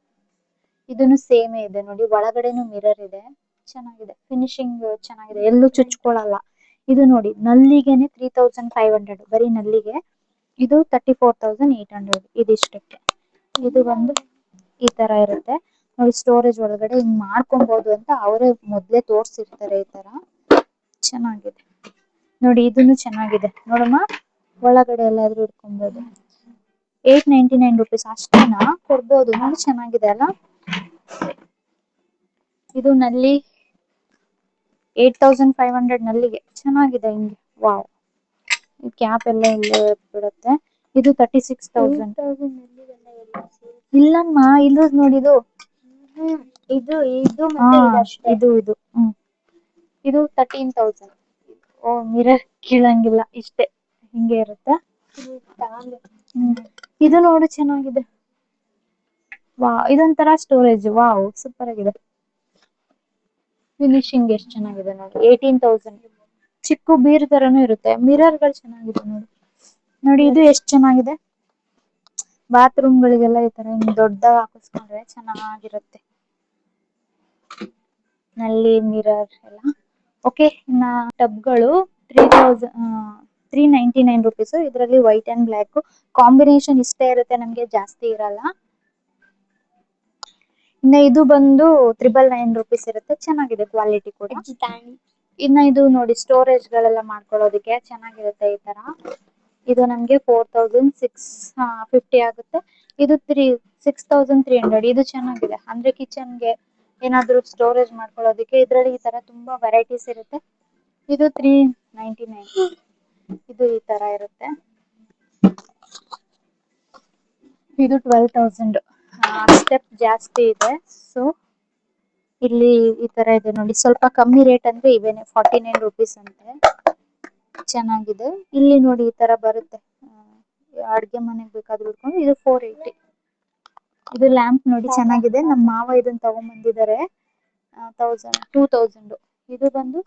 Speaker 1: ಇದನ್ನು ಸೇಮೇ ಇದೆ ನೋಡಿ. ಒಳಗಡೆನು ಮಿರರ್ ಇದೆ. ಚೆನ್ನಾಗಿದೆ, ಫಿನಿಶಿಂಗ್ ಚೆನ್ನಾಗಿದೆ, ಎಲ್ಲೂ ಚುಚ್ಕೊಳ್ಳಲ್ಲ. ಇದು ನೋಡಿ, ನಲ್ಲಿಗೆನೆ 3,500 ಬರೀ ನಲ್ಲಿಗೆ. ಇದು 34,800 ಇದಿಷ್ಟಕ್ಕೆ. ಇದು ಬಂದು ಈ ತರ ಇರುತ್ತೆ ನೋಡಿ. ಸ್ಟೋರೇಜ್ ಒಳಗಡೆ ಹಿಂಗ್ ಮಾಡ್ಕೊಬಹುದು ಅಂತ ಅವರೇ ಮೊದ್ಲೇ ತೋರ್ಸಿರ್ತಾರೆ. ಈ ತರ ಚೆನ್ನಾಗಿದೆ ನೋಡಿ. ಇದನ್ನು ಚೆನ್ನಾಗಿದೆ ನೋಡಮ್ಮ, ಒಳಗಡೆ ಎಲ್ಲಾದ್ರೂ ಇಟ್ಕೊಬಹುದು. 899 ರುಪೀಸ್ ಅಷ್ಟೇನಾ ಕೊಡ್ಬೋದು ನೋಡಿ. ಚೆನ್ನಾಗಿದೆ ಅಲ್ಲ. ಇದು ನಲ್ಲಿ 8,500 ನಲ್ಲಿಗೆ ಚೆನ್ನಾಗಿದೆ ಹಿಂಗೆ. ವಾವ್, ಕ್ಯಾಪ್ ಎಲ್ಲ ಇಲ್ಲೇ ಬಿಡುತ್ತೆ. ಇದು 36,000. ಇಲ್ಲಮ್ಮ ಇದು ನೋಡಿದು ಇದು ಇದು ಇದು 13,000. ಓ ಮಿರರ್ ಕೀಳಂಗಿಲ್ಲ ಇಷ್ಟೇ ಹಿಂಗೆ ಇರುತ್ತಾ. ಇದು ನೋಡು ಚೆನ್ನಾಗಿದೆ. ಇದೊಂಥರ ಸ್ಟೋರೇಜ್. ವಾವ್ ಸೂಪರ್ ಆಗಿದೆ. ಫಿನಿಶಿಂಗ್ ಎಷ್ಟು ಚೆನ್ನಾಗಿದೆ ನೋಡಿ. 18,000. ಚಿಕ್ಕು ಬೀರ್ ತರನು ಇರುತ್ತೆ. ಮಿರರ್ ಗಳು ಚೆನ್ನಾಗಿದೆ ನೋಡಿ. ನೋಡಿ ಇದು ಎಷ್ಟು ಚೆನ್ನಾಗಿದೆ. ಬಾತ್ರೂಮ್ ಗಳಿಗೆಲ್ಲ ಈ ತರ ದೊಡ್ಡದಾಗಿ ಹಾಕಿಸ್ಕೊಂಡ್ರೆ ಚೆನ್ನಾಗಿರುತ್ತೆ. ನಲ್ಲಿ ಮಿರರ್ ಎಲ್ಲ ಓಕೆ. ಇನ್ನ ಟಬ್ಗಳು 399 ರುಪೀಸ್. ಇದರಲ್ಲಿ ವೈಟ್ ಅಂಡ್ ಬ್ಲಾಕ್ ಕಾಂಬಿನೇಷನ್ ಇಷ್ಟೇ ಇರುತ್ತೆ, ನಮ್ಗೆ ಜಾಸ್ತಿ ಇರಲ್ಲ. ಇನ್ನ ಇದು ಬಂದು 999 ರುಪೀಸ್ ಇರುತ್ತೆ. ಚೆನ್ನಾಗಿದೆ ಕ್ವಾಲಿಟಿ ಕೂಡ. ಇನ್ನ ಇದು ನೋಡಿ ಸ್ಟೋರೇಜ್ ಗಳೆಲ್ಲ ಮಾಡ್ಕೊಳ್ಳೋದಕ್ಕೆ ಚೆನ್ನಾಗಿರುತ್ತೆ ಈ ತರ. ಇದು ನಮ್ಗೆ 4,650 ಆಗುತ್ತೆ. ಇದು 6,300. ಇದು ಚೆನ್ನಾಗಿದೆ ಅಂದ್ರೆ ಕಿಚನ್ಗೆ ಏನಾದ್ರು ಸ್ಟೋರೇಜ್ ಮಾಡ್ಕೊಳ್ಳೋದಕ್ಕೆ. ಇದ್ರಲ್ಲಿ ಈ ತರ ತುಂಬಾ ವೆರೈಟೀಸ್ ಇರುತ್ತೆ. ಇದು 399. ಇದು ಈ ತರ ಇರುತ್ತೆ. ಇದು 12,000. ಸ್ಟೆಪ್ ಜಾಸ್ತಿ ಇದೆ. ಸೊ ಇಲ್ಲಿ ಈ ತರ ಇದೆ ನೋಡಿ. ಸ್ವಲ್ಪ ಕಮ್ಮಿ ರೇಟ್ ಅಂದ್ರೆ ಇವೇನೆ 49 ರುಪೀಸ್ ಅಂತೆ. ಚೆನ್ನಾಗಿದೆ. ಇಲ್ಲಿ ನೋಡಿ ಈ ತರ ಬರುತ್ತೆ. ಅಡ್ಗೆ ಮನೆಗ್ ಬೇಕಾದ್ರೂ ಇಟ್ಕೊಂಡು. ಇದು 480. ಇದು ಲ್ಯಾಂಪ್ ನೋಡಿ ಚೆನ್ನಾಗಿದೆ. ನಮ್ಮ ಮಾವ ಇದನ್ನ ತಗೊಂಡ್ ಬಂದಿದ್ದಾರೆ. 2,000. ಇದು ಬಂದು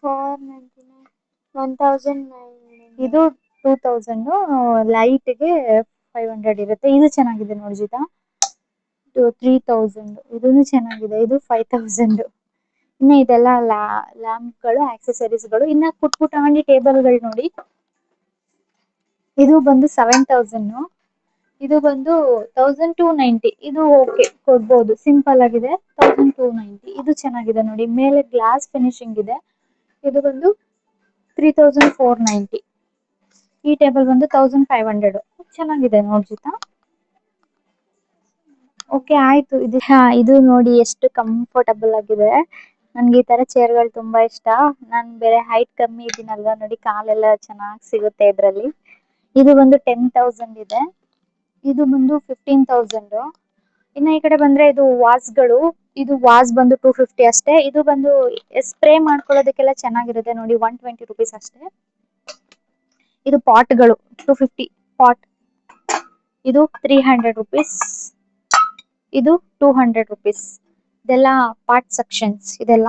Speaker 1: 1,900. ಇದು 2,000. ಲೈಟ್ಗೆ 500 ಇರುತ್ತೆ. ಇದು ಚೆನ್ನಾಗಿದೆ ನೋಡಿ ಜಿತಾ. 3,000. ಇದನ್ನು ಚೆನ್ನಾಗಿದೆ. ಇದು 5,000. ಇನ್ನ ಇದೆಲ್ಲ ಲ್ಯಾಂಪ್ ಗಳು, ಆಕ್ಸೆಸರೀಸ್ ಗಳು. ಇನ್ನ ಪುಟ್ಪುಟಾಣಿ ಟೇಬಲ್ ಗಳು ನೋಡಿ. ಇದು ಬಂದು 7,000. ಇದು ಬಂದು 1,290. ಇದು ಓಕೆ ಕೊಡ್ಬೋದು, ಸಿಂಪಲ್ ಆಗಿದೆ. 1,290. ಇದು ಚೆನ್ನಾಗಿದೆ ನೋಡಿ. ಮೇಲೆ ಗ್ಲಾಸ್ ಫಿನಿಶಿಂಗ್ ಇದೆ. ಇದು ಬಂದು 3,490. ಈ ಟೇಬಲ್ ಬಂದು 1,500. ಚೆನ್ನಾಗಿದೆ ನೋಡ್ಜಿತಾ. ಓಕೆ ಆಯ್ತು. ಇದು ನೋಡಿ ಎಷ್ಟು ಕಂಫರ್ಟಬಲ್ ಆಗಿದೆ. ನನ್ಗೆ ಈ ತರ ಚೇರ್ ಗಳು ತುಂಬಾ ಇಷ್ಟ. ನಾನ್ ಬೇರೆ ಹೈಟ್ ಕಮ್ಮಿ ಇದ್ದೀನಲ್ವಾ ನೋಡಿ, ಕಾಲೆಲ್ಲ ಚೆನ್ನಾಗ್ ಸಿಗುತ್ತೆ ಇದ್ರಲ್ಲಿ. ಇದು ಬಂದು 10,000 ಇದೆ. ಇದು ಬಂದು 15,000. ಇನ್ನ ಈ ಕಡೆ ಬಂದ್ರೆ ಇದು ವಾಸ್ಗಳು. ಇದು ವಾಸ್ ಬಂದು 250 ಅಷ್ಟೇ. ಇದು ಬಂದು ಸ್ಪ್ರೇ ಮಾಡ್ಕೊಳ್ಳೋದಕ್ಕೆಲ್ಲ ಚೆನ್ನಾಗಿರುತ್ತೆ ನೋಡಿ. 120 ರುಪೀಸ್ ಅಷ್ಟೇ. ಇದು ಪಾಟ್ಗಳು 250 ಪಾಟ್. ಇದು 300 ರುಪೀಸ್. ಇದು 200 ರುಪೀಸ್. ಇದೆಲ್ಲ ಪಾರ್ಟ್ ಸೆಕ್ಷನ್ಸ್ ಇದೆಲ್ಲ.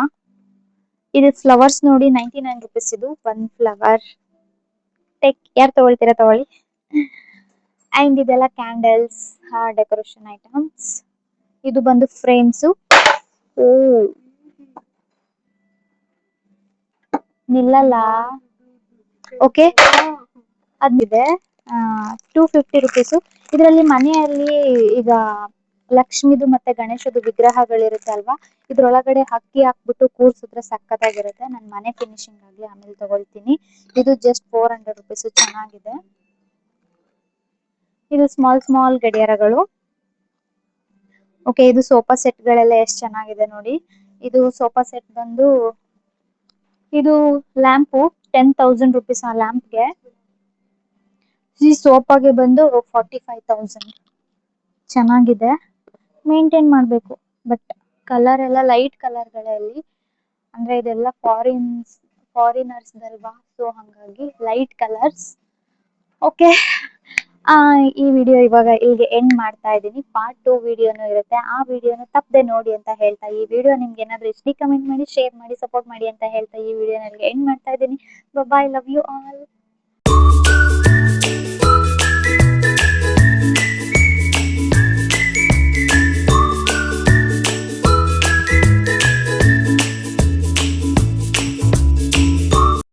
Speaker 1: ಇದು ಫ್ಲವರ್ಸ್ ನೋಡಿ 99 ರುಪೀಸ್. ಇದು 1 ಫ್ಲವರ್. ಯಾರು ತಗೊಳ್ತೀರಾ ತಗೊಳ್ಳಿ. ಅಂಡ್ ಇದೆಲ್ಲ ಕ್ಯಾಂಡಲ್ಸ್, ಡೆಕೋರೇಷನ್ ಐಟಮ್ಸ್. ಇದು ಬಂದು ಫ್ರೇಮ್ಸ್. ನಿಲ್ಲಲ್ಲ. ಓಕೆ ಅದಿದೆ 250 ರುಪೀಸ್. ಇದರಲ್ಲಿ ಮನೆಯಲ್ಲಿ ಈಗ ಲಕ್ಷ್ಮಿದು ಮತ್ತೆ ಗಣೇಶದು ವಿಗ್ರಹಗಳಿರುತ್ತೆ ಅಲ್ವಾ, ಇದ್ರೊಳಗಡೆ ಹಕ್ಕಿ ಹಾಕ್ಬಿಟ್ಟು ಕೂರ್ಸಿದ್ರೆ ಸಕ್ಕತ್ತಾಗಿರುತ್ತೆ. ನನ್ ಮನೆ ಫಿನಿಶಿಂಗ್ ಆಗಿ ಆಮೇಲೆ ತಗೊಳ್ತೀನಿ. ಇದು ಜಸ್ಟ್ 400 ರುಪೀಸ್. ಚೆನ್ನಾಗಿದೆ. ಇದು ಸ್ಮಾಲ್ ಗಡಿಯಾರಗಳು. ಓಕೆ. ಇದು ಸೋಫಾ ಸೆಟ್ ಗಳೆಲ್ಲ ಎಷ್ಟು ಚೆನ್ನಾಗಿದೆ ನೋಡಿ. ಇದು ಸೋಫಾ ಸೆಟ್ ಬಂದು ಇದು ಲ್ಯಾಂಪು 10,000 ರುಪೀಸ್. ಆ ಲ್ಯಾಂಪ್ಗೆ ಈ ಸೋಫಾಗೆ ಬಂದು 45,000. ಚೆನ್ನಾಗಿದೆ. ಮೇಂಟೈನ್ ಮಾಡ್ಬೇಕು. ಬಟ್ ಕಲರ್ ಎಲ್ಲ ಲೈಟ್ ಕಲರ್ಗಳಲ್ಲಿ, ಅಂದ್ರೆ ಇದೆಲ್ಲ ಫಾರಿನರ್ಸ್ ಅಲ್ವಾ, ಸೊ ಹಂಗಾಗಿ ಲೈಟ್ ಕಲರ್ಸ್. ಓಕೆ. ಈ ವಿಡಿಯೋ ಇವಾಗ ಇಲ್ಲಿಗೆ ಎಂಡ್ ಮಾಡ್ತಾ ಇದ್ದೀನಿ. ಪಾರ್ಟ್ 2 ವಿಡಿಯೋನು ಇರುತ್ತೆ. ಆ ವಿಡಿಯೋನ ತಪ್ಪದೆ ನೋಡಿ ಅಂತ ಹೇಳ್ತಾ, ಈ ವಿಡಿಯೋ ನಿಮ್ಗೆ ಏನಾದ್ರು ಇಷ್ಟ ಕಮೆಂಟ್ ಮಾಡಿ, ಶೇರ್ ಮಾಡಿ, ಸಪೋರ್ಟ್ ಮಾಡಿ ಅಂತ ಹೇಳ್ತಾ ಈ ವಿಡಿಯೋನ ಎಂಡ್ ಮಾಡ್ತಾ ಇದ್ದೀನಿ. ಬಾಯ್. Love you all.